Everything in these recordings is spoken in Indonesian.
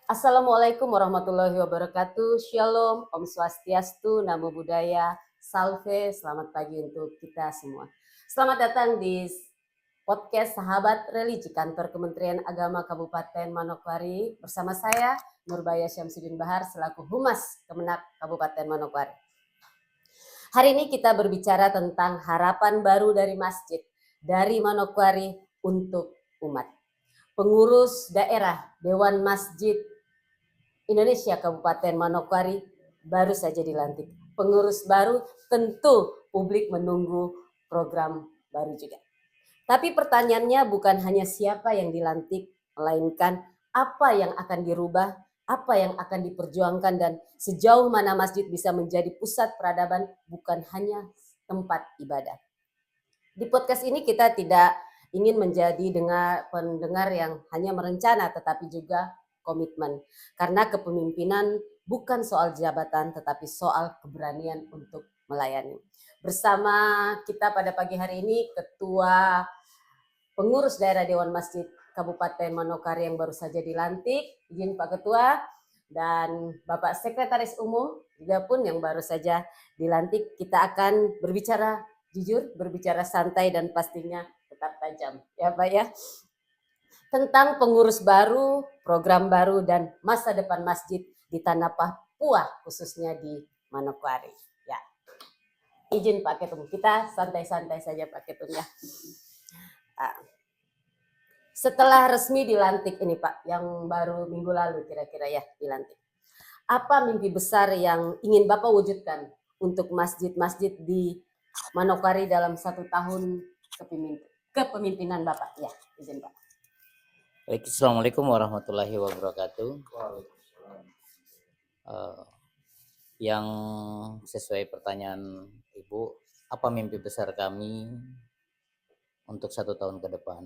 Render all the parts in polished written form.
Assalamualaikum warahmatullahi wabarakatuh. Shalom, Om Swastiastu, Namo Buddhaya, Salve, selamat pagi untuk kita semua. Selamat datang di podcast Sahabat Religi Kantor Kementerian Agama Kabupaten Manokwari bersama saya Nurbaya Syamsuddin Bahar selaku Humas Kemenak Kabupaten Manokwari. Hari ini kita berbicara tentang harapan baru dari masjid dari Manokwari untuk umat. Pengurus daerah Dewan Masjid Indonesia Kabupaten Manokwari baru saja dilantik. Pengurus baru tentu publik menunggu program baru juga. Tapi pertanyaannya bukan hanya siapa yang dilantik, melainkan apa yang akan dirubah, apa yang akan diperjuangkan, dan sejauh mana masjid bisa menjadi pusat peradaban bukan hanya tempat ibadah. Di podcast ini kita tidak ingin menjadi pendengar yang hanya merencana tetapi juga komitmen. Karena kepemimpinan bukan soal jabatan tetapi soal keberanian untuk melayani. Bersama kita pada pagi hari ini Ketua Pengurus Daerah Dewan Masjid Kabupaten Manokwari yang baru saja dilantik, izin Pak Ketua, dan Bapak Sekretaris Umum juga pun yang baru saja dilantik. Kita akan berbicara jujur, berbicara santai dan pastinya tetap tajam, ya Pak ya. Tentang pengurus baru, program baru, dan masa depan masjid di Tanah Papua, khususnya di Manokwari. Ya, izin Pak Ketum, kita santai-santai saja Pak Ketum ya. Setelah resmi dilantik ini Pak, yang baru minggu lalu kira-kira ya dilantik. Apa mimpi besar yang ingin Bapak wujudkan untuk masjid-masjid di Manokwari dalam 1 tahun kepemimpinan Bapak? Ya, izin Pak. Baik, Assalamualaikum warahmatullahi wabarakatuh. Yang sesuai pertanyaan Ibu, apa mimpi besar kami untuk 1 tahun ke depan?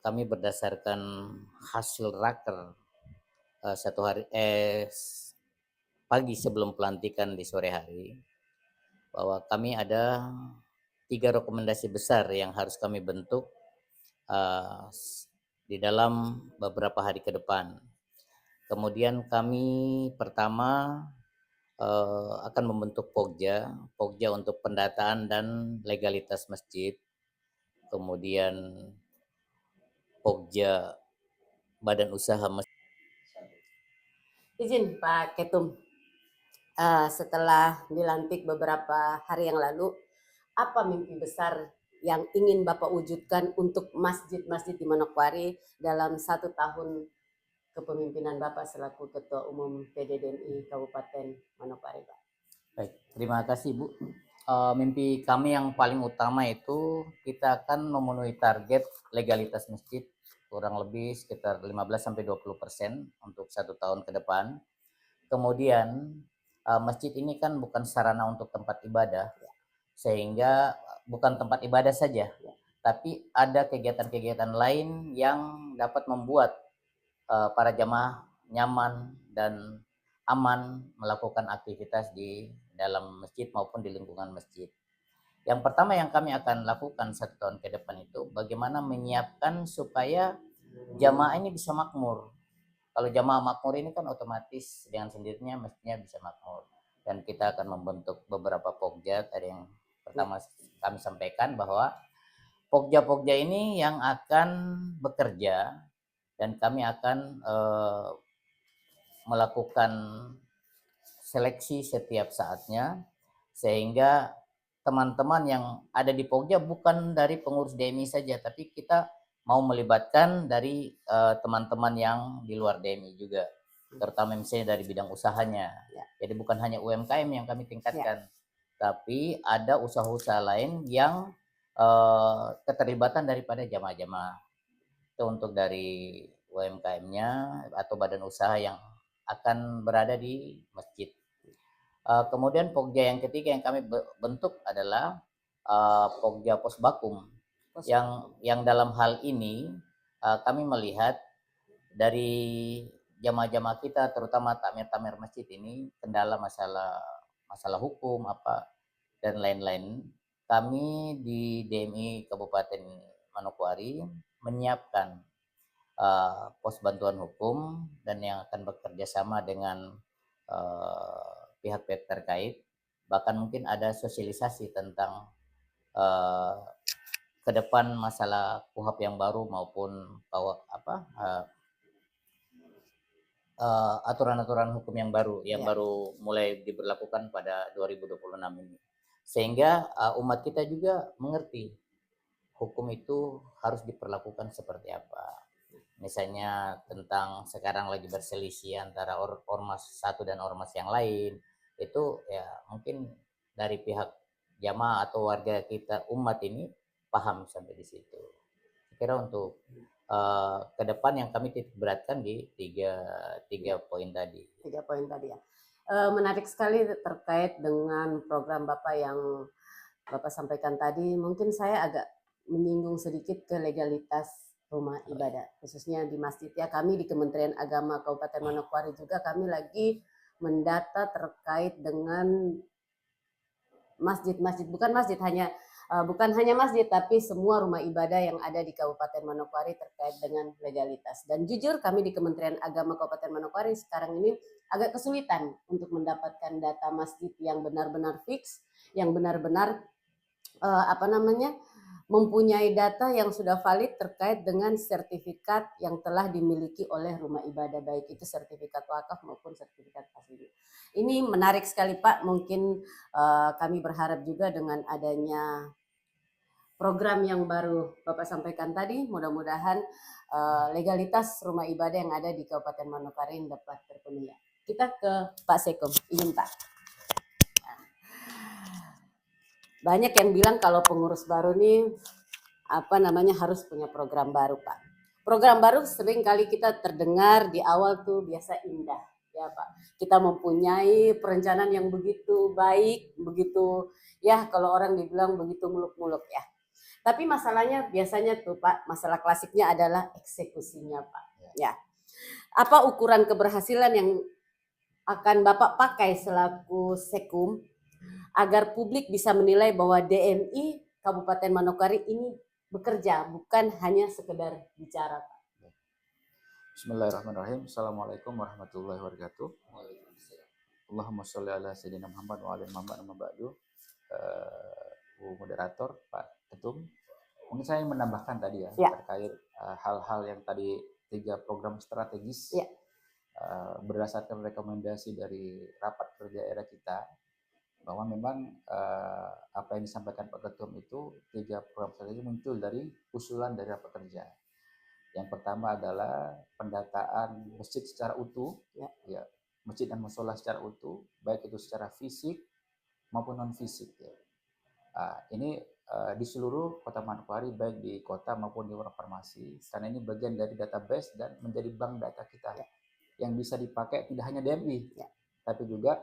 Kami berdasarkan hasil raker pagi sebelum pelantikan di sore hari, bahwa kami ada 3 rekomendasi besar yang harus kami bentuk di dalam beberapa hari ke depan. Kemudian kami pertama akan membentuk Pogja untuk pendataan dan legalitas masjid. Kemudian Pogja badan usaha masjid. Izin Pak Ketum, setelah dilantik beberapa hari yang lalu, apa mimpi besar yang ingin Bapak wujudkan untuk masjid-masjid di Manokwari dalam 1 tahun kepemimpinan Bapak selaku Ketua Umum PDDMI Kabupaten Manokwari, Pak? Baik, terima kasih Bu. Mimpi kami yang paling utama itu kita akan memenuhi target legalitas masjid kurang lebih sekitar 15-20% untuk 1 tahun ke depan. Kemudian masjid ini kan bukan sarana untuk tempat ibadah, sehingga bukan tempat ibadah saja, tapi ada kegiatan-kegiatan lain yang dapat membuat para jamaah nyaman dan aman melakukan aktivitas di dalam masjid maupun di lingkungan masjid. Yang pertama yang kami akan lakukan 1 tahun ke depan itu bagaimana menyiapkan supaya jamaah ini bisa makmur. Kalau jamaah makmur ini kan otomatis dengan sendirinya masjidnya bisa makmur. Dan kita akan membentuk beberapa pokja. Tadi yang pertama kami sampaikan bahwa pokja-pokja ini yang akan bekerja dan kami akan melakukan seleksi setiap saatnya, sehingga teman-teman yang ada di Pogja bukan dari pengurus DMI saja, tapi kita mau melibatkan dari teman-teman yang di luar DMI juga, terutama misalnya dari bidang usahanya. Jadi bukan hanya UMKM yang kami tingkatkan, tapi ada usaha-usaha lain yang keterlibatan daripada jamaah-jamaah. Itu untuk dari UMKM-nya atau badan usaha yang akan berada di masjid. Kemudian Pogja yang ketiga yang kami bentuk adalah Pogja Posbakum, yang dalam hal ini kami melihat dari jamaah-jamaah kita, terutama takmir-takmir masjid ini kendala masalah hukum apa dan lain-lain. Kami di DMI Kabupaten Manokwari menyiapkan pos bantuan hukum dan yang akan bekerja sama dengan pihak-pihak terkait. Bahkan mungkin ada sosialisasi tentang ke depan masalah KUHP yang baru maupun aturan-aturan hukum yang baru mulai diberlakukan pada 2026 ini. Sehingga umat kita juga mengerti hukum itu harus diperlakukan seperti apa. Misalnya tentang sekarang lagi berselisih antara ormas satu dan ormas yang lain, itu ya mungkin dari pihak jamaah atau warga kita umat ini paham sampai di situ. Kira untuk ke depan yang kami titik beratkan di tiga poin tadi. 3 poin tadi ya. Menarik sekali terkait dengan program Bapak yang Bapak sampaikan tadi. Mungkin saya agak menyinggung sedikit ke legalitas rumah ibadah, khususnya di masjid ya. Kami di Kementerian Agama Kabupaten Manokwari juga kami lagi mendata terkait dengan masjid-masjid, bukan hanya masjid tapi semua rumah ibadah yang ada di Kabupaten Manokwari terkait dengan legalitas. Dan jujur kami di Kementerian Agama Kabupaten Manokwari sekarang ini agak kesulitan untuk mendapatkan data masjid yang benar-benar fix, yang benar-benar mempunyai data yang sudah valid terkait dengan sertifikat yang telah dimiliki oleh rumah ibadah, baik itu sertifikat wakaf maupun sertifikat asli. Ini menarik sekali Pak, mungkin kami berharap juga dengan adanya program yang baru Bapak sampaikan tadi, mudah-mudahan legalitas rumah ibadah yang ada di Kabupaten Manokwari dapat terpenuhi. Kita ke Pak Sekom, izin Pak. Banyak yang bilang kalau pengurus baru nih harus punya program baru Pak. Program baru sering kali kita terdengar di awal tuh biasa indah ya Pak. Kita mempunyai perencanaan yang begitu baik, begitu ya kalau orang dibilang begitu muluk-muluk ya. Tapi masalahnya biasanya tuh Pak, masalah klasiknya adalah eksekusinya Pak. Ya. Apa ukuran keberhasilan yang akan Bapak pakai selaku Sekum agar publik bisa menilai bahwa DMI Kabupaten Manokwari ini bekerja, bukan hanya sekedar bicara. Bismillahirrahmanirrahim. Assalamualaikum warahmatullahi wabarakatuh. Allahumma sholli ala sayyidina Muhammad wa ala Muhammad amma ba'du. Bu moderator, Pak Ketum. Mungkin saya menambahkan tadi ya. Terkait hal-hal yang tadi 3 program strategis berdasarkan rekomendasi dari rapat kerja daerah kita, bahwa memang apa yang disampaikan Pak Ketum itu 3 program strategi muncul dari usulan dari rapat kerja. Yang pertama adalah pendataan masjid secara utuh, ya, masjid dan musola secara utuh, baik itu secara fisik maupun non fisik. Ya. Ini di seluruh Kota Manokwari, baik di kota maupun di warung farmasi, karena ini bagian dari database dan menjadi bank data kita yang bisa dipakai tidak hanya DMI, tapi juga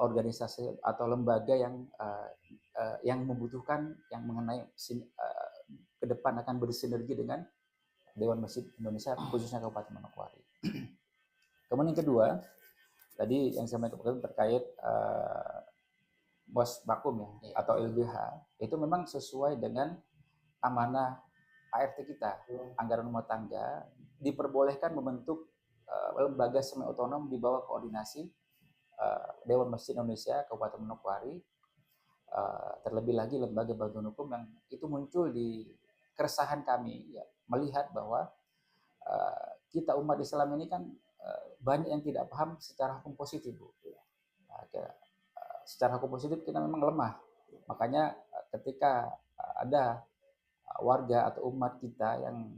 organisasi atau lembaga yang membutuhkan, yang mengenai ke depan akan bersinergi dengan Dewan Masjid Indonesia, khususnya Kabupaten Manokwari. Kemudian yang kedua, tadi yang saya sampaikan terkait bos vakum ya, atau LBH, itu memang sesuai dengan amanah ART kita, anggaran rumah tangga, diperbolehkan membentuk lembaga semi otonom di bawah koordinasi Dewan Masjid Indonesia Kabupaten Manokwari. Terlebih lagi lembaga bantuan hukum yang itu muncul di keresahan kami ya, melihat bahwa kita umat Islam ini kan banyak yang tidak paham secara hukum positif, Bu. Secara hukum positif kita memang lemah. Makanya ketika ada warga atau umat kita yang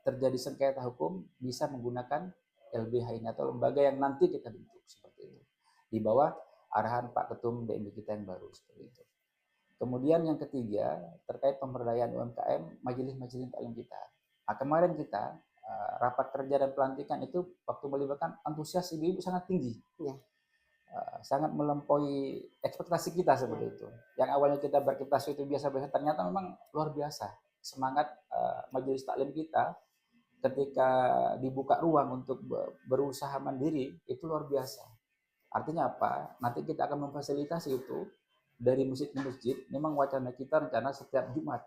terjadi sengketa hukum, bisa menggunakan LBH ini atau lembaga yang nanti kita bentuk seperti itu, di bawah arahan Pak Ketum DMI kita yang baru seperti itu. Kemudian yang ketiga, terkait pemberdayaan UMKM, majelis-majelis taklim kita. Nah, kemarin kita rapat kerja dan pelantikan itu waktu melibatkan antusias ibu-ibu sangat tinggi, sangat melampaui ekspektasi kita seperti itu. Yang awalnya kita berekspektasi itu biasa-biasa, ternyata memang luar biasa semangat majelis taklim kita ketika dibuka ruang untuk berusaha mandiri, itu luar biasa. Artinya apa? Nanti kita akan memfasilitasi itu dari masjid ke masjid. Memang wacana kita rencana setiap Jumat.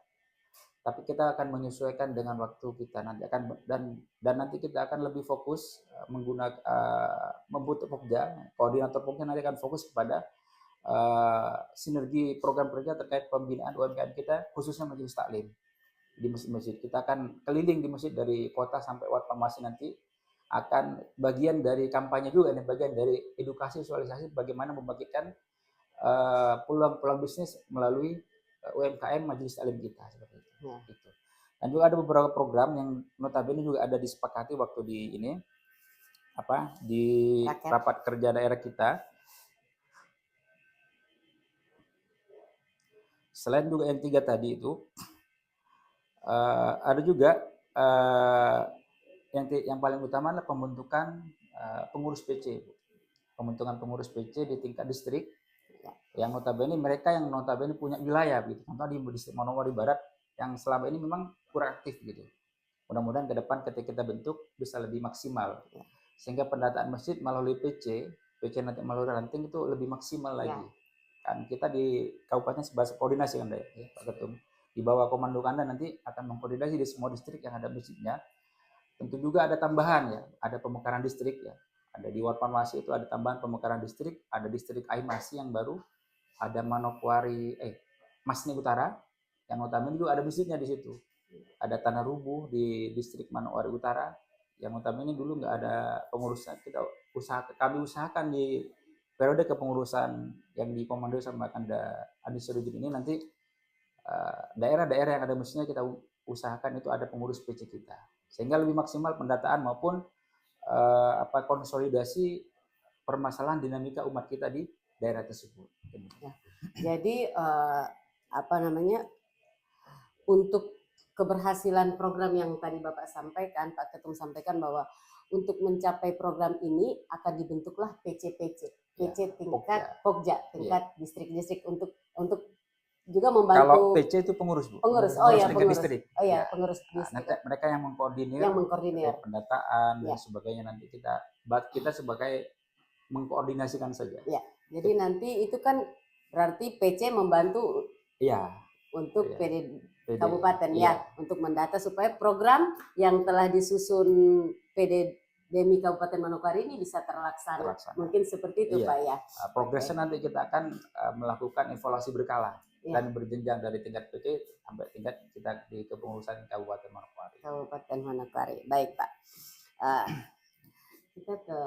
tapi kita akan menyesuaikan dengan waktu kita nanti akan dan nanti kita akan lebih fokus menggunakan membentuk Pokja, koordinator Pokja nanti akan fokus kepada sinergi program kerja terkait pembinaan UMKM kita khususnya majelis taklim di masjid-masjid. Kita akan keliling di masjid dari kota sampai Wat Pharmacy, nanti akan bagian dari kampanye juga, ini bagian dari edukasi sosialisasi bagaimana membagikan peluang-peluang bisnis melalui UMKM majelis taklim kita seperti itu. Gitu. Dan juga ada beberapa program yang notabene juga ada disepakati waktu di ini di rapat kerja daerah kita. Selain juga yang 3 tadi itu, ada juga yang paling utama adalah pembentukan pengurus PC, pembentukan pengurus PC di tingkat distrik, yang notabene mereka yang notabene punya wilayah gitu. Contoh di distrik Manowari Barat yang selama ini memang kurang aktif gitu. Mudah-mudahan ke depan ketika kita bentuk bisa lebih maksimal, sehingga pendataan masjid melalui PC nanti melalui ranting itu lebih maksimal lagi. Kan kita di kabupaten sebagai koordinasi kan ya, Pak Ketum, di bawah komando Kanda nanti akan mengkoordinasi di semua distrik yang ada masjidnya. Tentu juga ada tambahan ya, ada pemekaran distrik ya, ada di Wat Pharmacy itu ada tambahan pemekaran distrik, ada distrik Aimasi yang baru, ada Manokwari Masni Utara yang notabene juga ada masjidnya di situ, ada Tanah Rubuh di distrik Manokwari Utara yang notabene dulu nggak ada pengurusan, kami usahakan di periode kepengurusan yang dikomando sama Kanda Adi Sirujin ini nanti daerah-daerah yang ada masjidnya kita usahakan itu ada pengurus PC kita, sehingga lebih maksimal pendataan maupun konsolidasi permasalahan dinamika umat kita di daerah tersebut. Jadi untuk keberhasilan program yang tadi Bapak sampaikan, Pak Ketum sampaikan bahwa untuk mencapai program ini akan dibentuklah PC tingkat Pokja, tingkat distrik-distrik untuk juga membantu. Kalau PC itu pengurus, Bu. Pengurus distrik. Pengurus distrik. Nanti mereka yang mengkoordinir pendataan dan sebagainya, nanti kita sebagai mengkoordinasikan saja. Ya, jadi nanti itu kan berarti PC membantu untuk PD kabupaten untuk mendata supaya program yang telah disusun PDDMI Kabupaten Manokwari ini bisa terlaksana. Mungkin seperti itu Pak ya. Progresnya nanti kita akan melakukan evaluasi berkala dan berjenjang dari tingkat PC sampai tingkat kita di kepengurusan Kabupaten Manokwari. Baik Pak. Kita ke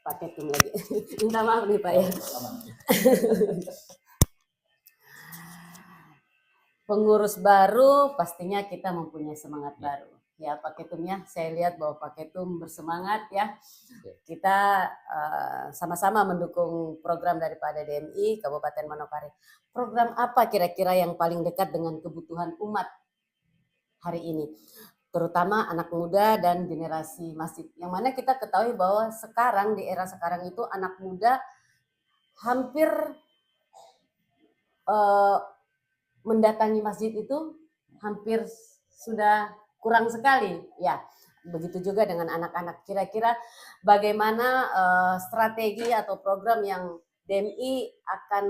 Pak Ketum lagi. Minta maaf nih Pak ya. Pengurus baru pastinya kita mempunyai semangat baru. Ya Pak Ketum ya, saya lihat bahwa Pak Ketum bersemangat ya. Kita sama-sama mendukung program daripada DMI Kabupaten Manokwari. Program apa kira-kira yang paling dekat dengan kebutuhan umat hari ini? Terutama anak muda dan generasi masjid. Yang mana kita ketahui bahwa sekarang di era sekarang itu anak muda hampir mendatangi masjid itu hampir sudah kurang sekali ya. Begitu juga dengan anak-anak. Kira-kira bagaimana strategi atau program yang DMI akan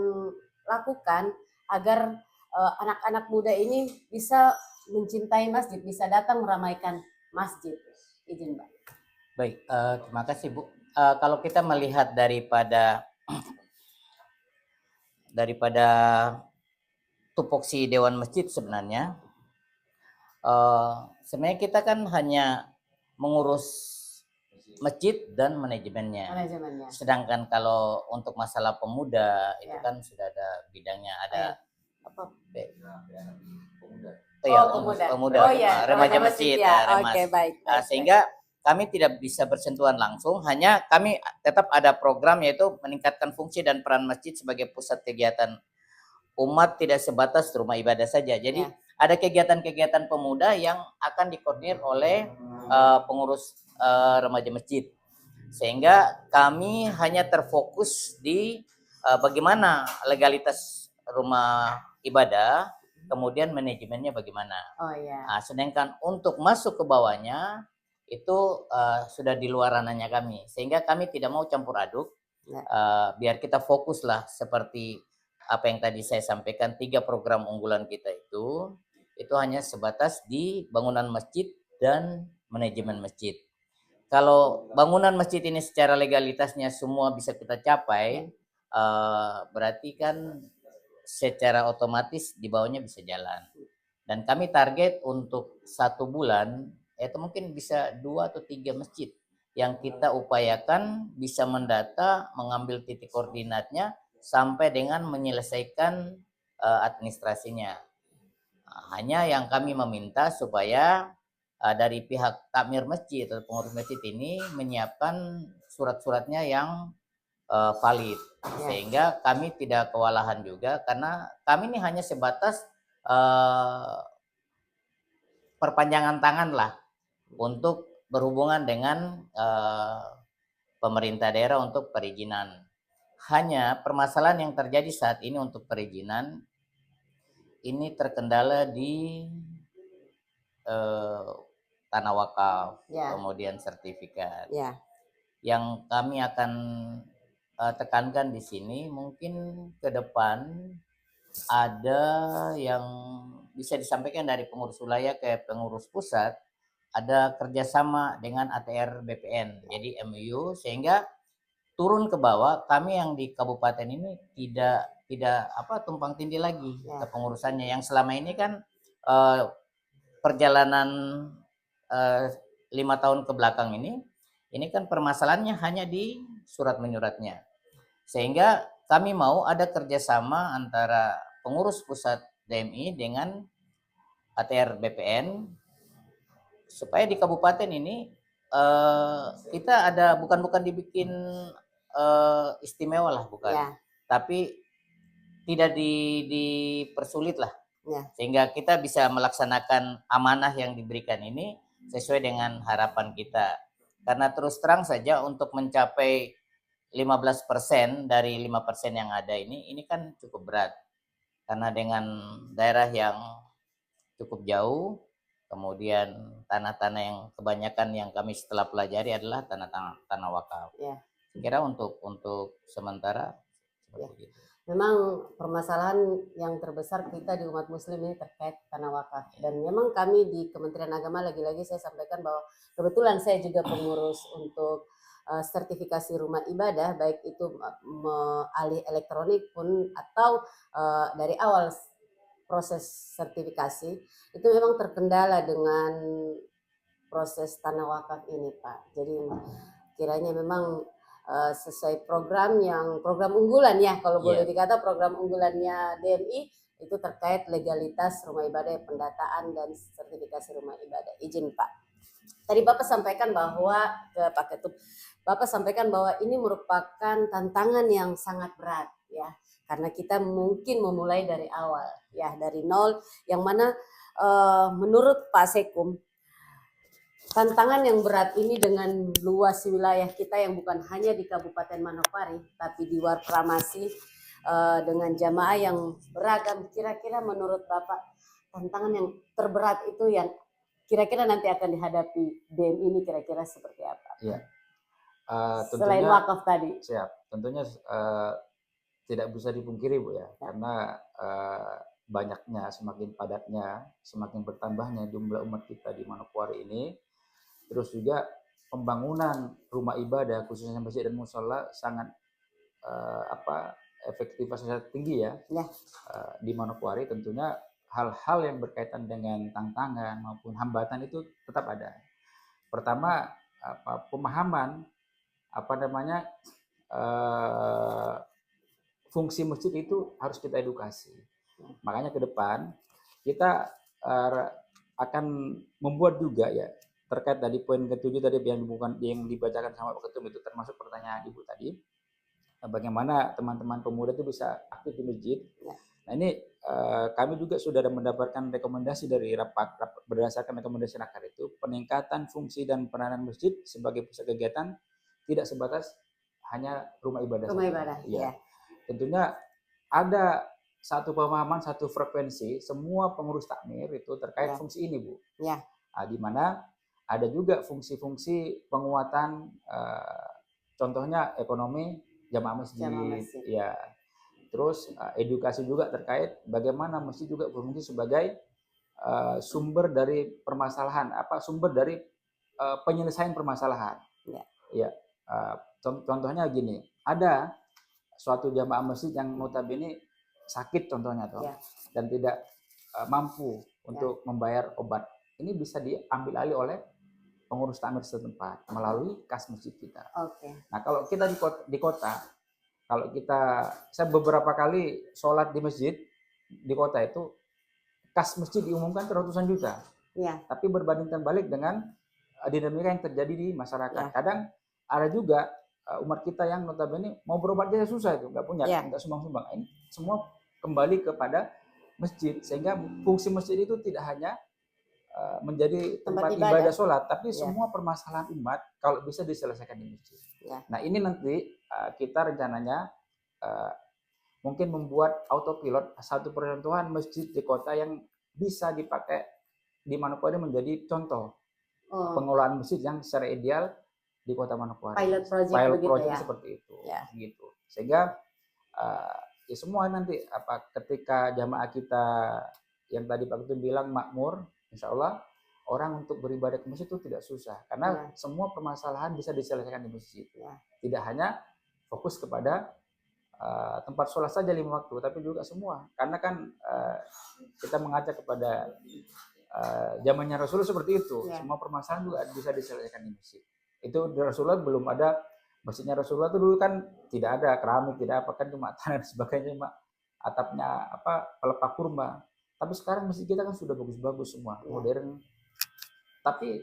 lakukan agar anak-anak muda ini bisa mencintai masjid, bisa datang meramaikan masjid. Izin Mbak. Baik, terima kasih Bu. Kalau kita melihat daripada tupoksi Dewan Masjid sebenarnya kita kan hanya mengurus masjid dan manajemennya. Sedangkan kalau untuk masalah pemuda itu kan sudah ada bidangnya, ada pemuda, remaja masjid. Baik. Sehingga kami tidak bisa bersentuhan langsung, hanya kami tetap ada program yaitu meningkatkan fungsi dan peran masjid sebagai pusat kegiatan umat, tidak sebatas rumah ibadah saja. Jadi ada kegiatan-kegiatan pemuda yang akan dikoordinir oleh pengurus remaja masjid. Sehingga kami hanya terfokus di bagaimana legalitas rumah ibadah, kemudian manajemennya bagaimana. Sedangkan untuk masuk ke bawahnya itu sudah di luar ranahnya kami. Sehingga kami tidak mau campur aduk. Biar kita fokuslah seperti apa yang tadi saya sampaikan, 3 program unggulan kita itu itu hanya sebatas di bangunan masjid dan manajemen masjid. Kalau bangunan masjid ini secara legalitasnya semua bisa kita capai, berarti kan secara otomatis di bawahnya bisa jalan. Dan kami target untuk 1 bulan, itu mungkin bisa 2 atau 3 masjid yang kita upayakan bisa mendata, mengambil titik koordinatnya sampai dengan menyelesaikan administrasinya. Hanya yang kami meminta supaya dari pihak takmir masjid atau pengurus masjid ini menyiapkan surat-suratnya yang valid, sehingga kami tidak kewalahan juga, karena kami ini hanya sebatas perpanjangan tangan lah untuk berhubungan dengan pemerintah daerah untuk perizinan. Hanya permasalahan yang terjadi saat ini untuk perizinan ini terkendala di tanah wakaf, kemudian sertifikat. Yang kami akan tekankan di sini, mungkin ke depan ada yang bisa disampaikan dari pengurus wilayah ke pengurus pusat, ada kerjasama dengan ATR BPN, jadi MOU, sehingga turun ke bawah. Kami yang di kabupaten ini tidak tumpang tindih lagi kepengurusannya, yang selama ini kan perjalanan 5 tahun ke belakang ini kan permasalahannya hanya di surat menyuratnya, sehingga kami mau ada kerjasama antara pengurus pusat DMI dengan ATR BPN supaya di kabupaten ini kita ada bukan dibikin istimewa lah, bukan, tapi tidak dipersulit lah, sehingga kita bisa melaksanakan amanah yang diberikan ini sesuai dengan harapan kita. Karena terus terang saja untuk mencapai 15% dari 5% yang ada ini kan cukup berat, karena dengan daerah yang cukup jauh, kemudian tanah-tanah yang kebanyakan yang kami setelah pelajari adalah tanah wakaf. Kira untuk sementara seperti itu. Memang permasalahan yang terbesar kita di umat muslim ini terkait tanah wakaf, dan memang kami di Kementerian Agama, lagi-lagi saya sampaikan bahwa kebetulan saya juga pengurus untuk sertifikasi rumah ibadah, baik itu alih elektronik pun atau dari awal proses sertifikasi itu memang terkendala dengan proses tanah wakaf ini, Pak. Jadi kiranya memang sesuai program unggulan ya, kalau boleh dikata program unggulannya DMI itu terkait legalitas rumah ibadah, pendataan dan sertifikasi rumah ibadah. Izin Pak. Tadi Bapak sampaikan bahwa Pak Ketum, Bapak sampaikan bahwa ini merupakan tantangan yang sangat berat ya, karena kita mungkin memulai dari awal ya, dari nol, yang mana menurut Pak Sekum tantangan yang berat ini dengan luas wilayah kita yang bukan hanya di Kabupaten Manokwari, tapi di luar Pramasi dengan jamaah yang beragam. Kira-kira menurut Bapak tantangan yang terberat itu yang kira-kira nanti akan dihadapi DMI ini kira-kira seperti apa? Iya. Selain wakaf tadi. Siap. Tentunya tidak bisa dipungkiri Bu ya, karena banyaknya, semakin padatnya, semakin bertambahnya jumlah umat kita di Manokwari ini. Terus juga pembangunan rumah ibadah khususnya masjid dan musola sangat efektivitasnya tinggi ya. Di Manokwari. Tentunya hal-hal yang berkaitan dengan tantangan maupun hambatan itu tetap ada. Pertama, pemahaman fungsi masjid itu harus kita edukasi. Makanya ke depan kita akan membuat juga ya, terkait tadi poin ke-7 tadi yang dibacakan sama Pak Ketum, itu termasuk pertanyaan Ibu tadi, bagaimana teman-teman pemuda itu bisa aktif di masjid. Nah ini kami juga sudah mendapatkan rekomendasi dari rapat berdasarkan rekomendasi Rakar itu, peningkatan fungsi dan peranan masjid sebagai pusat kegiatan tidak sebatas hanya rumah ibadah. Ya. Tentunya ada satu pemahaman, satu frekuensi semua pengurus takmir itu terkait fungsi ini Bu. Di mana ada juga fungsi-fungsi penguatan, contohnya ekonomi jamaah masjid. Ya. Terus edukasi juga terkait bagaimana masjid juga berfungsi sebagai sumber dari permasalahan, sumber dari penyelesaian permasalahan. Ya. Ya, contohnya gini, ada suatu jamaah masjid yang notabene sakit contohnya toh, Ya. dan tidak mampu untuk membayar obat. Ini bisa diambil alih oleh pengurus takmir setempat melalui kas masjid kita. Oke. Nah, kalau kita di kota, saya beberapa kali sholat di masjid di kota itu, kas masjid diumumkan ratusan juta. Ya. Tapi berbanding terbalik dengan dinamika yang terjadi di masyarakat. Ya. Kadang ada juga umat kita yang notabene mau berobat aja susah itu, nggak punya, Ya. nggak sumbang-sumbang. Ini semua kembali kepada masjid, sehingga fungsi masjid itu tidak hanya menjadi tempat ibadah sholat, tapi semua permasalahan umat kalau bisa diselesaikan di masjid. Ya. Nah, ini nanti kita rencananya mungkin membuat autopilot satu percontohan masjid di kota yang bisa dipakai di Manokwari menjadi contoh pengelolaan masjid yang secara ideal di kota Manokwari. Pilot project seperti itu, ya. gitu. Sehingga ya semua nanti ketika jamaah kita yang tadi Pak Ketum bilang makmur, insya Allah orang untuk beribadah ke masjid itu tidak susah, karena semua permasalahan bisa diselesaikan di masjid. Tidak hanya fokus kepada tempat sholat saja 5 waktu, tapi juga semua. Karena kan kita mengajak kepada zamannya Rasulullah seperti itu. Semua permasalahan juga bisa diselesaikan di masjid. Itu di Rasulullah belum ada, masjidnya Rasulullah itu dulu kan tidak ada keramik, tidak apa, kan cuma tanah dan sebagainya, cuma atapnya pelepah kurma. Tapi sekarang masjid kita kan sudah bagus-bagus semua, modern. Tapi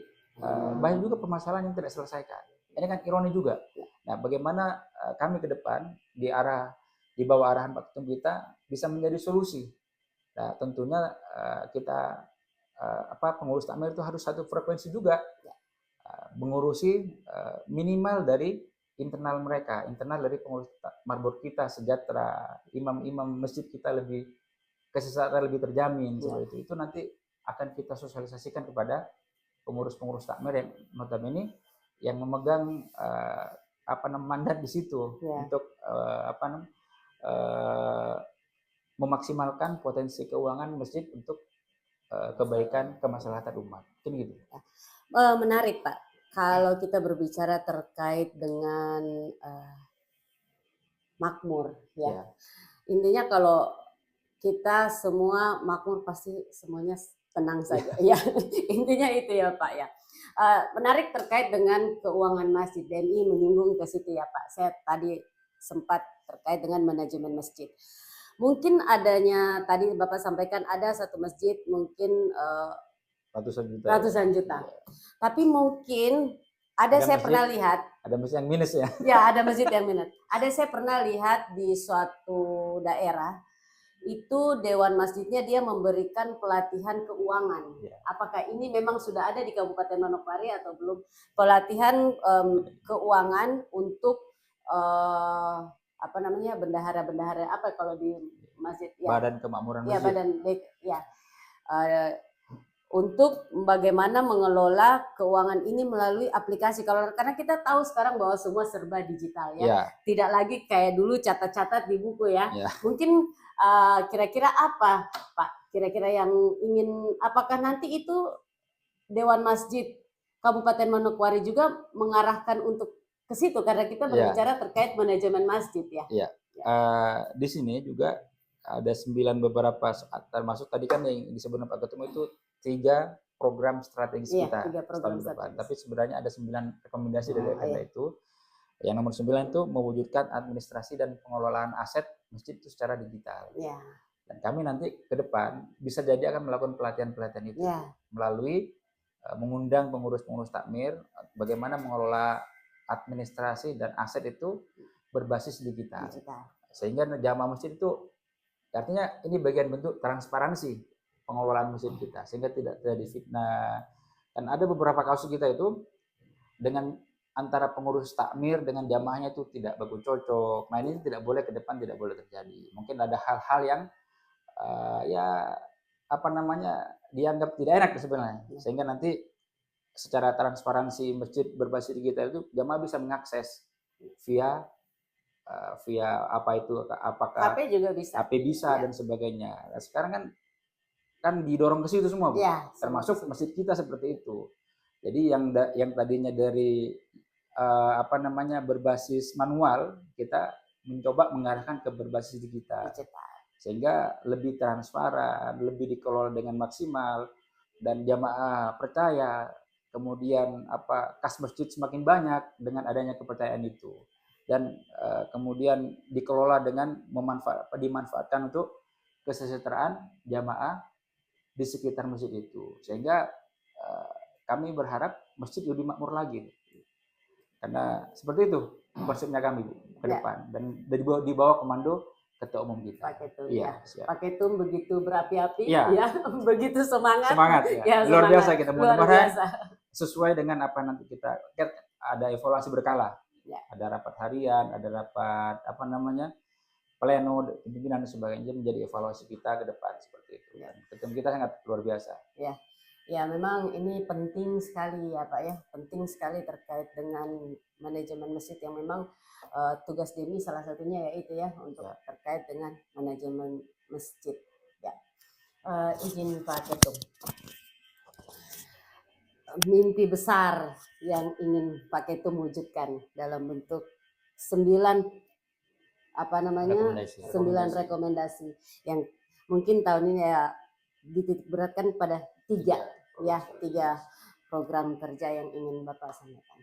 banyak juga permasalahan yang tidak selesaikan. Ini kan ironi juga. Nah, bagaimana kami ke depan di bawah arahan Pak Ketum kita bisa menjadi solusi. Nah, tentunya kita pengurus takmir itu harus satu frekuensi juga, mengurusi minimal dari internal mereka, internal dari pengurus marbot kita sejahtera, imam-imam masjid kita lebih kesejahteraan lebih terjamin. Seperti itu nanti akan kita sosialisasikan kepada pengurus-pengurus takmir yang notabene yang memegang mandat di situ untuk memaksimalkan potensi keuangan masjid untuk kebaikan kemaslahatan umat. Mungkin gitu. Menarik Pak, kalau kita berbicara terkait dengan makmur, ya. Intinya kalau kita semua makmur pasti semuanya tenang saja, ya. Intinya itu ya Pak ya. Menarik terkait dengan keuangan masjid, DNI menyinggung ke situ ya Pak. Saya tadi sempat terkait dengan manajemen masjid. Mungkin adanya tadi Bapak sampaikan ada satu masjid mungkin ratusan juta. Tapi mungkin saya pernah lihat ada masjid yang minus ya. Ya, ada masjid yang minus. Saya pernah lihat di suatu daerah itu dewan masjidnya dia memberikan pelatihan keuangan. Apakah ini memang sudah ada di Kabupaten Manokwari atau belum? Pelatihan keuangan untuk bendahara-bendahara kalau di masjid Badan Kemakmuran Masjid. Untuk bagaimana mengelola keuangan ini melalui aplikasi. Karena kita tahu sekarang bahwa semua serba digital ya. Tidak lagi kayak dulu catat-catat di buku ya. Mungkin kira-kira apa Pak? Kira-kira yang apakah nanti itu Dewan Masjid Kabupaten Manokwari juga mengarahkan untuk ke situ, karena kita berbicara terkait manajemen masjid ya. Di sini juga ada 9 beberapa, termasuk tadi kan yang disebut Pak Ketum itu 3 program strategis kita tahun depan. Tapi sebenarnya ada 9 rekomendasi dari agenda itu. Yang nomor 9 itu mewujudkan administrasi dan pengelolaan aset masjid itu secara digital. Dan kami nanti ke depan bisa jadi akan melakukan pelatihan-pelatihan itu melalui mengundang pengurus-pengurus takmir bagaimana mengelola administrasi dan aset itu berbasis digital. Sehingga jamaah masjid itu artinya ini bagian bentuk transparansi pengelolaan masjid kita, sehingga tidak terjadi fitnah. Dan ada beberapa kasus kita itu dengan antara pengurus takmir dengan jamaahnya itu tidak bagus cocok. Nah, ini tidak boleh ke depan, tidak boleh terjadi. Mungkin ada hal-hal yang dianggap tidak enak sebenarnya, sehingga nanti secara transparansi masjid berbasis digital itu jamaah bisa mengakses via apakah HP juga bisa, HP bisa dan sebagainya. Nah, sekarang kan kan didorong ke situ semua, Bu. Ya, Termasuk masjid kita seperti itu. Jadi yang tadinya dari berbasis manual, kita mencoba mengarahkan ke berbasis digital. Sehingga lebih transparan, lebih dikelola dengan maksimal, dan jamaah percaya, kemudian kas masjid semakin banyak dengan adanya kepercayaan itu, dan kemudian dikelola dengan dimanfaatkan untuk kesejahteraan jamaah di sekitar masjid itu, sehingga kami berharap masjid lebih makmur lagi, karena seperti itu konsepnya kami, Bu, ke depan, dan di bawah komando Ketua Umum kita. Pak Ketum, Iya, Pak Ketum begitu berapi-api, ya, begitu semangat. Ya. Luar biasa kita, mudah-mudahan sesuai dengan apa nanti kita ada evaluasi berkala. Ya. Ada rapat harian, ada rapat pleno pimpinan dan sebagainya, menjadi evaluasi kita ke depan seperti itu. Ya. Ketum kita sangat luar biasa. Ya, memang ini penting sekali ya Pak ya, penting sekali terkait dengan manajemen masjid yang memang tugas DIMI salah satunya yaitu untuk terkait dengan manajemen masjid. Ya, izin Pak Ketum, mimpi besar yang ingin Pak Ketum wujudkan dalam bentuk 9 rekomendasi yang mungkin tahun ini dititik beratkan pada 3 program kerja yang ingin Bapak sampaikan.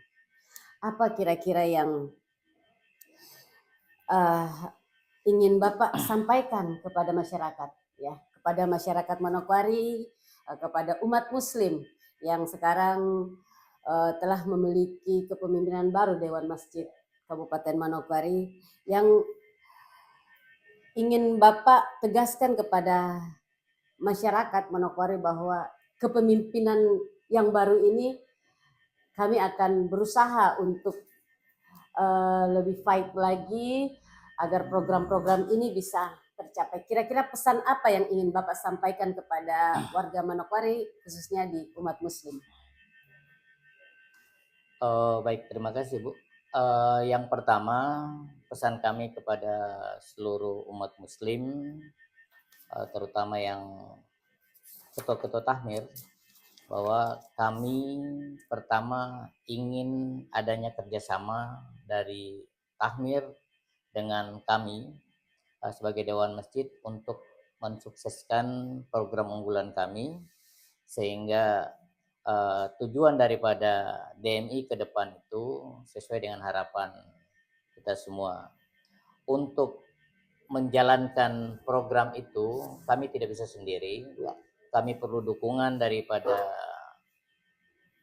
Apa kira-kira yang ingin Bapak sampaikan kepada masyarakat, kepada masyarakat Manokwari, kepada umat Muslim yang sekarang telah memiliki kepemimpinan baru Dewan Masjid Kabupaten Manokwari, yang ingin Bapak tegaskan kepada masyarakat Manokwari bahwa kepemimpinan yang baru ini kami akan berusaha untuk lebih fight lagi agar program-program ini bisa tercapai. Kira-kira pesan apa yang ingin Bapak sampaikan kepada warga Manokwari, khususnya di umat Muslim? Baik, terima kasih Bu. Yang pertama, pesan kami kepada seluruh umat Muslim, terutama yang ketua-ketua tahmir, bahwa kami pertama ingin adanya kerjasama dari tahmir dengan kami sebagai Dewan Masjid untuk mensukseskan program unggulan kami, sehingga tujuan daripada DMI ke depan itu sesuai dengan harapan kita semua. Untuk menjalankan program itu kami tidak bisa sendiri, kami perlu dukungan daripada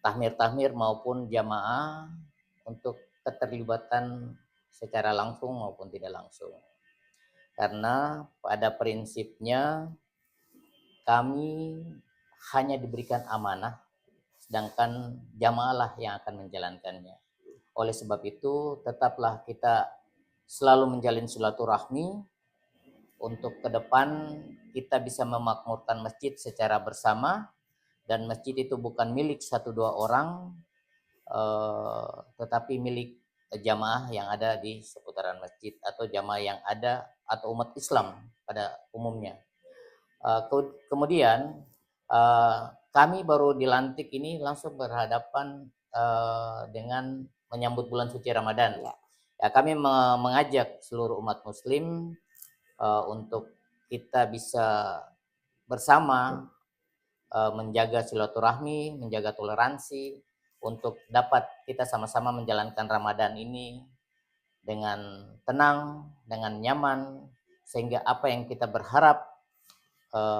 tahmir-tahmir maupun jamaah untuk keterlibatan secara langsung maupun tidak langsung. Karena pada prinsipnya kami hanya diberikan amanah, sedangkan jamaah lah yang akan menjalankannya. Oleh sebab itu, tetaplah kita selalu menjalin silaturahmi untuk ke depan kita bisa memakmurkan masjid secara bersama, dan masjid itu bukan milik 1-2 orang, tetapi milik jamaah yang ada di seputaran masjid atau jamaah yang ada atau umat Islam pada umumnya. Kemudian kami baru dilantik ini langsung berhadapan dengan menyambut bulan suci Ramadan. Ya, kami mengajak seluruh umat Muslim untuk kita bisa bersama menjaga silaturahmi, menjaga toleransi, untuk dapat kita sama-sama menjalankan Ramadan ini dengan tenang, dengan nyaman, sehingga apa yang kita berharap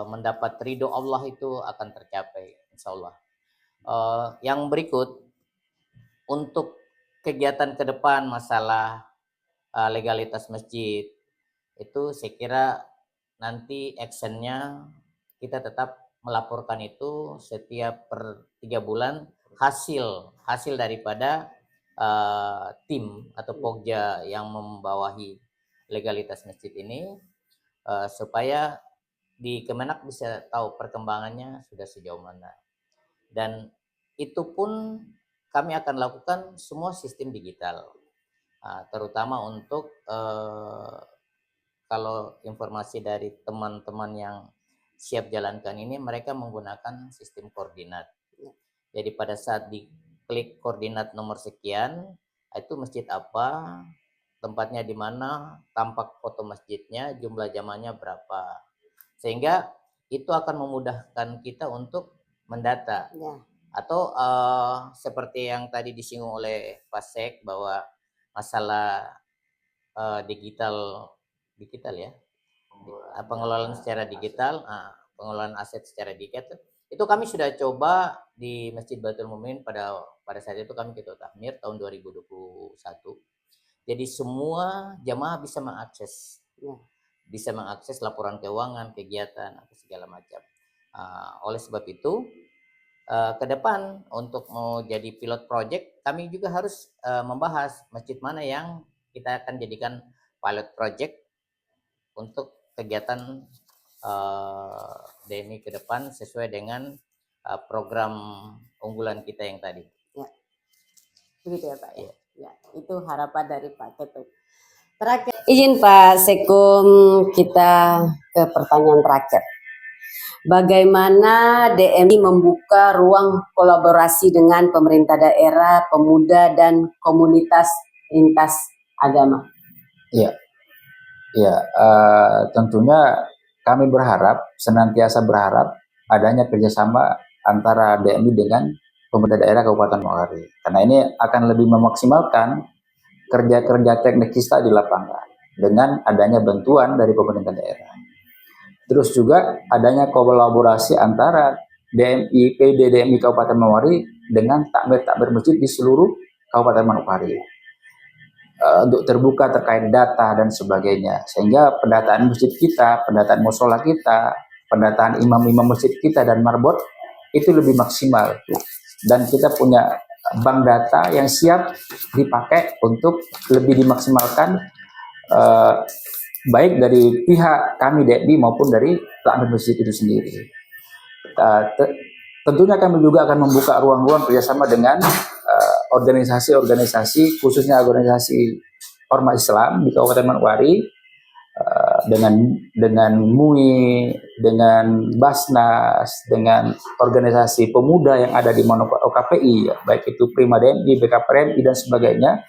mendapat ridho Allah itu akan tercapai, insya Allah. Yang berikut, untuk kegiatan ke depan masalah legalitas masjid, itu saya kira nanti actionnya kita tetap melaporkan itu setiap per 3 bulan hasil daripada tim atau pogja yang membawahi legalitas masjid ini, supaya di Kemenak bisa tahu perkembangannya sudah sejauh mana. Dan itu pun kami akan lakukan semua sistem digital, terutama untuk kalau informasi dari teman-teman yang siap jalankan ini mereka menggunakan sistem koordinat. Jadi pada saat diklik koordinat nomor sekian, itu masjid apa, tempatnya di mana, tampak foto masjidnya, jumlah jamaahnya berapa. Sehingga itu akan memudahkan kita untuk mendata. Ya. Atau seperti yang tadi disinggung oleh Pak Sek bahwa masalah digital ya, pengelolaan secara digital, pengelolaan aset secara digital, itu kami sudah coba di Masjid Baitul Mumin pada saat itu kami ketua takmir tahun 2021. Jadi semua jamaah bisa mengakses, laporan keuangan, kegiatan atau segala macam. Oleh sebab itu ke depan untuk mau jadi pilot project, kami juga harus membahas masjid mana yang kita akan jadikan pilot project untuk kegiatan DMI ke depan sesuai dengan program unggulan kita yang tadi. Ya. Begitu ya Pak. Ya. Ya, itu harapan dari Pak Ketum. Terakhir, izin Pak Sekum kita ke pertanyaan terakhir. Bagaimana DMI membuka ruang kolaborasi dengan pemerintah daerah, pemuda, dan komunitas lintas agama? Ya, tentunya kami senantiasa berharap adanya kerjasama antara DMI dengan pemerintah daerah Kabupaten Manokwari. Karena ini akan lebih memaksimalkan kerja-kerja teknik kita di lapangan dengan adanya bantuan dari pemerintah daerah. Terus juga adanya kolaborasi antara DMI, PD DMI Kabupaten Manokwari dengan takmir-takmir masjid di seluruh Kabupaten Manokwari. Untuk terbuka terkait data dan sebagainya, sehingga pendataan masjid kita, pendataan musola kita, pendataan imam-imam masjid kita dan marbot itu lebih maksimal. Dan kita punya bank data yang siap dipakai untuk lebih dimaksimalkan, baik dari pihak kami DMI maupun dari takmir masjid itu sendiri. Tentunya kami juga akan membuka ruang-ruang kerjasama dengan organisasi-organisasi, khususnya organisasi ormas Islam di Kabupaten Manokwari, dengan MUI, dengan Basnas, dengan organisasi pemuda yang ada di Manokwari, OKPI, ya, baik itu Prima DMI, BKPRMI dan sebagainya,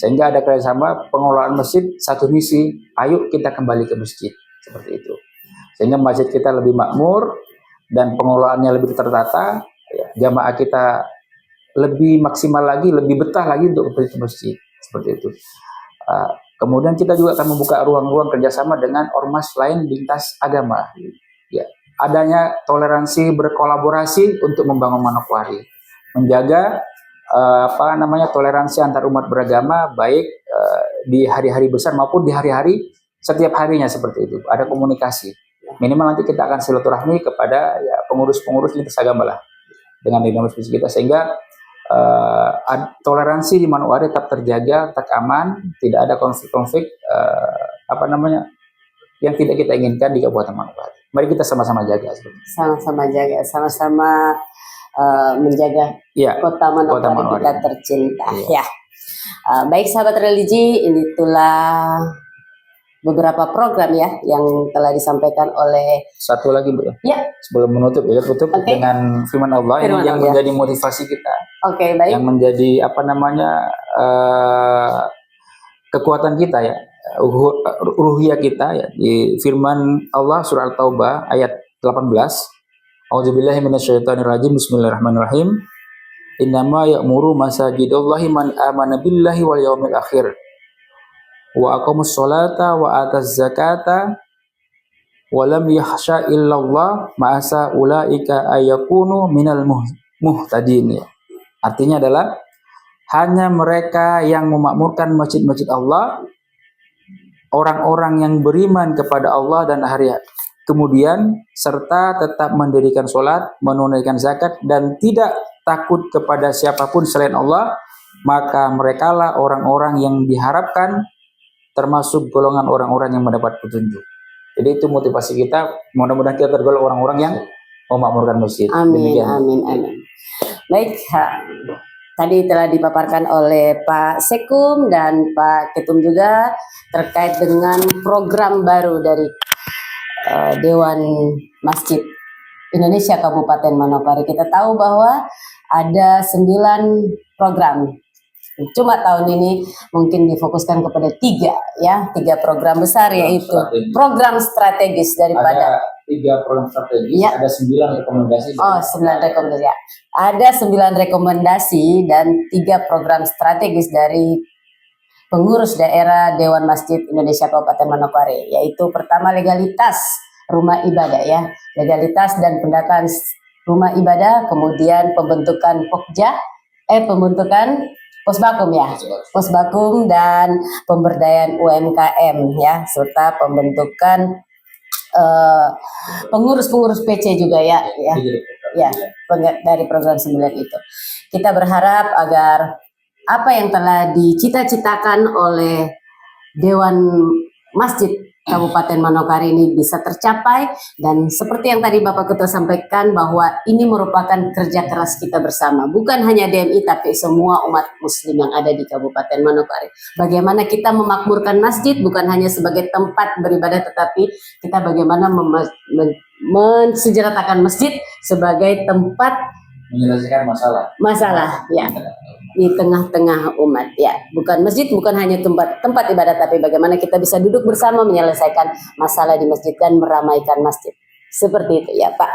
sehingga ada kerjasama pengelolaan masjid satu misi, ayo kita kembali ke masjid, seperti itu, sehingga masjid kita lebih makmur dan pengelolaannya lebih tertata, ya, jamaah kita lebih maksimal lagi, lebih betah lagi untuk kembali ke masjid, seperti itu. Kemudian kita juga akan membuka ruang-ruang kerjasama dengan ormas lain lintas agama. Ya, adanya toleransi berkolaborasi untuk membangun Manokwari, menjaga toleransi antar umat beragama, baik di hari-hari besar maupun di hari-hari setiap harinya, seperti itu. Ada komunikasi. Minimal nanti kita akan silaturahmi kepada pengurus-pengurus lintas agama lah dengan dinamis kita, sehingga toleransi di Manokwari tetap terjaga, tetap aman, tidak ada konflik-konflik yang tidak kita inginkan di Kabupaten Manokwari. Mari kita sama-sama jaga. Sama-sama jaga, sama-sama menjaga kota Manokwari kita tercinta. Ya. Baik sahabat religi, itulah beberapa program ya yang telah disampaikan oleh. Satu lagi Bu ya, sebelum menutup dengan firman Allah yang menjadi motivasi kita, baik, yang menjadi kekuatan kita ya, ruhiyah kita ya, di firman Allah surah At-Taubah ayat 18, A'udzubillahi minasyaitonirrajim, bismillahirrahmanirrahim, innama ya'muru masajidallahi man amana billahi wal yaumil akhir wa aqamus sholata wa ataz zakata wa lam yakhsha illallah ma'asa ulaika ayakunu minal muhtadin. Artinya adalah hanya mereka yang memakmurkan masjid-masjid Allah, orang-orang yang beriman kepada Allah dan hari kemudian, serta tetap mendirikan sholat, menunaikan zakat, dan tidak takut kepada siapapun selain Allah, maka merekalah orang-orang yang diharapkan termasuk golongan orang-orang yang mendapat petunjuk. Jadi itu motivasi kita, mudah-mudahan kita tergolong orang-orang yang memakmurkan masjid. Amin, amin, amin. Baik, tadi telah dipaparkan oleh Pak Sekum dan Pak Ketum juga terkait dengan program baru dari Dewan Masjid Indonesia Kabupaten Manokwari. Kita tahu bahwa ada 9 program. Cuma tahun ini mungkin difokuskan kepada 3 program besar, yaitu program strategis daripada Ada 3 program strategis, Ya. ada 9 rekomendasi. 9 rekomendasi. Ya. Ada 9 rekomendasi dan 3 program strategis dari pengurus daerah Dewan Masjid Indonesia Kabupaten Manokwari, yaitu pertama legalitas rumah ibadah ya, legalitas dan pendataan rumah ibadah, kemudian pembentukan Posbakum ya, Posbakum dan pemberdayaan UMKM ya, serta pembentukan pengurus PC juga ya, dari program 9 itu. Kita berharap agar apa yang telah dicita-citakan oleh Dewan Masjid Kabupaten Manokwari ini bisa tercapai, dan seperti yang tadi Bapak Ketua sampaikan bahwa ini merupakan kerja keras kita bersama, bukan hanya DMI tapi semua umat muslim yang ada di Kabupaten Manokwari. Bagaimana kita memakmurkan masjid bukan hanya sebagai tempat beribadah, tetapi kita bagaimana mensejarahkan masjid sebagai tempat menyelesaikan masalah ya di tengah-tengah umat ya, bukan masjid bukan hanya tempat ibadah, tapi bagaimana kita bisa duduk bersama menyelesaikan masalah di masjid dan meramaikan masjid, seperti itu ya Pak.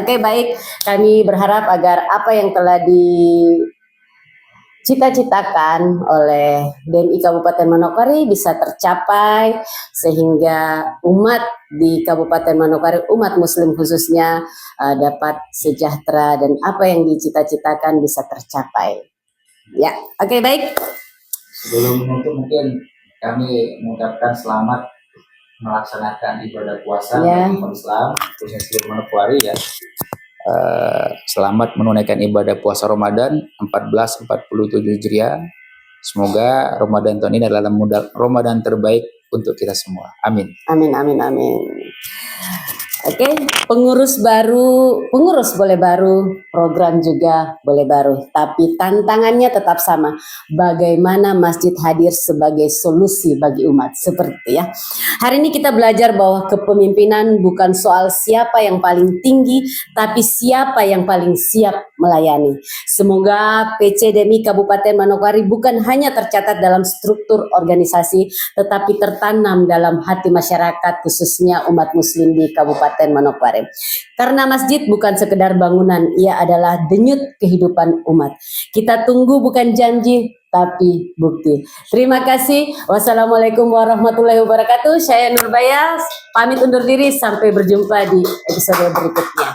Oke, baik, kami berharap agar apa yang telah dicita-citakan oleh DMI Kabupaten Manokwari bisa tercapai, sehingga umat di Kabupaten Manokwari, umat muslim khususnya, dapat sejahtera dan apa yang dicita-citakan bisa tercapai. Ya, oke, baik. Sebelum menutup mungkin kami mengucapkan selamat melaksanakan ibadah puasa bagi umat Islam khususnya seluruh Manokwari ya. Selamat menunaikan ibadah puasa Ramadan 1447 Hijriah. Semoga Ramadan tahun ini adalah Ramadan terbaik untuk kita semua. Amin. Amin, amin, amin. Oke, pengurus boleh baru, program juga boleh baru, tapi tantangannya tetap sama. Bagaimana masjid hadir sebagai solusi bagi umat, seperti ya. Hari ini kita belajar bahwa kepemimpinan bukan soal siapa yang paling tinggi, tapi siapa yang paling siap melayani. Semoga PCDMI Kabupaten Manokwari bukan hanya tercatat dalam struktur organisasi, tetapi tertanam dalam hati masyarakat, khususnya umat muslim di Kabupaten Manokwari. Karena masjid bukan sekedar bangunan, ia adalah denyut kehidupan umat. Kita tunggu bukan janji, tapi bukti. Terima kasih. Wassalamualaikum warahmatullahi wabarakatuh. Saya Nurbaya, pamit undur diri, sampai berjumpa di episode berikutnya.